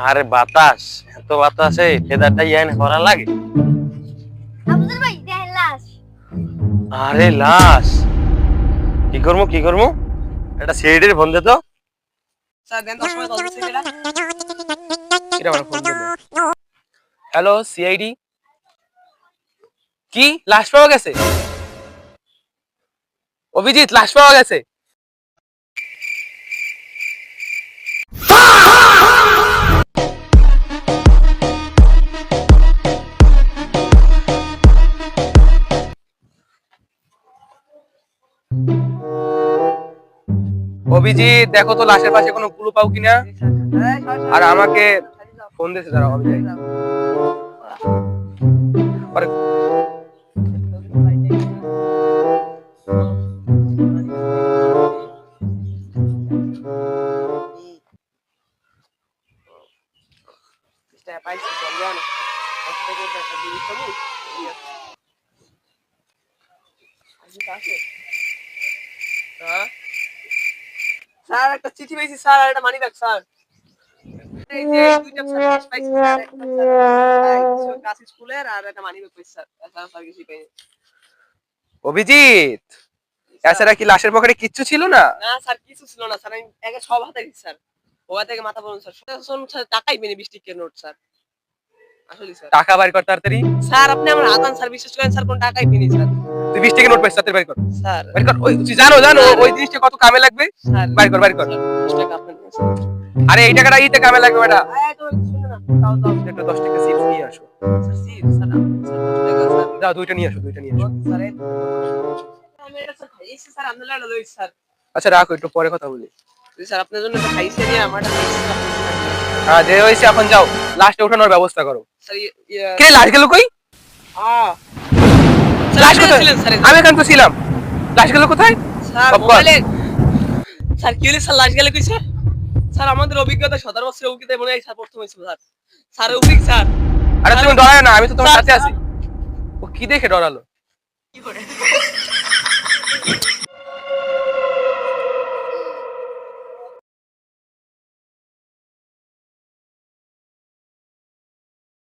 আরে বাতাস, এত বাতাসে ফেদারটা ইয়ান করা লাগে। আবুজার ভাই দেখেন লাশ। আরে লাশ, কি করবো কি করবো, এটা সিআইডির ফোন দে তো। স্যার দেন 10 টাকা 10 সেকেন্ড। এটা আমার ফোন দে। হ্যালো সিআইডি, কি লাশ পাওয়া গেছে? অভিজিৎ লাশ পাওয়া গেছে। অভিজিৎ দেখো তো লাশের পাশে কোনো ক্লু পাও কিনা। আর আমাকে ফোন দিয়েছে, দাঁড়াও আমি যাই। আরে পাইছি চল যান। আজকে দেখা দিই সবু। আজকে কাছে। হ্যাঁ স্যার একটা চিঠি পেয়েছি স্যার, আর একটা মানি ব্যাগ স্যার। এই যে দুইটা স্যার পাইছি স্যার, একটা স্যার কাছে স্কুলের আর একটা মানি ব্যাগ পেয়েছি স্যার। স্যার কিছু পাইনি। অভিজিৎ, এছাড়া কি লাশের পকেটে কিচ্ছু ছিল না? না স্যার কিছু ছিল না স্যার, আমি আগে সব হাতে দিচ্ছি স্যার। ওয়া থেকে মাথা পর্যন্ত স্যার। স্যার টাকাই পেনি 20 টাকার নোট স্যার। আসলে স্যার টাকা বাইর কর তাড়াতাড়ি। স্যার আপনি আমার হাতান স্যার, বিশ্বাস করেন স্যার কোন টাকাই পেনি স্যার। তুই 20 টাকা নোট পাইছিস, তাড়াতাড়ি বাইর কর। স্যার বাইর কর। ওই তুই জানো ওই জিনিসটা কত কামে লাগবে। স্যার বাইর কর বাইর কর। 10 টাকা আপনি দিন স্যার। আরে এই টাকাটা ইতে কামে লাগবে বেটা। এই তো শুনুন না, দাও দাও একটু 10 টাকা চিপস নিয়ে আসো। স্যার সি স্যার স্যার 10 টাকা স্যার। যাও দুইটা নিয়ে আসো, দুইটা নিয়ে আসো। স্যার আমি এটা স্যার খাইছি স্যার, আপনার লাগা লই স্যার। আচ্ছা রাখো, একটু পরে কথা বলি। স্যার আপনার জন্য এটা খাইছে নিয়ে আমার এটা খাইছি স্যার। হ্যাঁ যে হইছে, এখন যাও লাশটা ওঠানোর ব্যবস্থা করো। স্যার কে লাশ গেল কই? লাশ স্যার কোথায়? ছিলেন স্যার। আমি এখান তো ছিলাম। লাশ গেল কোথায়? স্যার সব বল। মোবাইলে স্যার কি হলো স্যার, লাশ গেলে কইছে স্যার। আমাদের অভিজ্ঞতা 17 বছরের অভিজ্ঞতা মনে হয় স্যার প্রথম হইছে স্যার। স্যার অভিজ্ঞ স্যার। আরে তুমি ডরায় না, আমি তো তোমার স্যার, সাথে স্যার। আছি। ও কি দেখে ডরালো? কি করে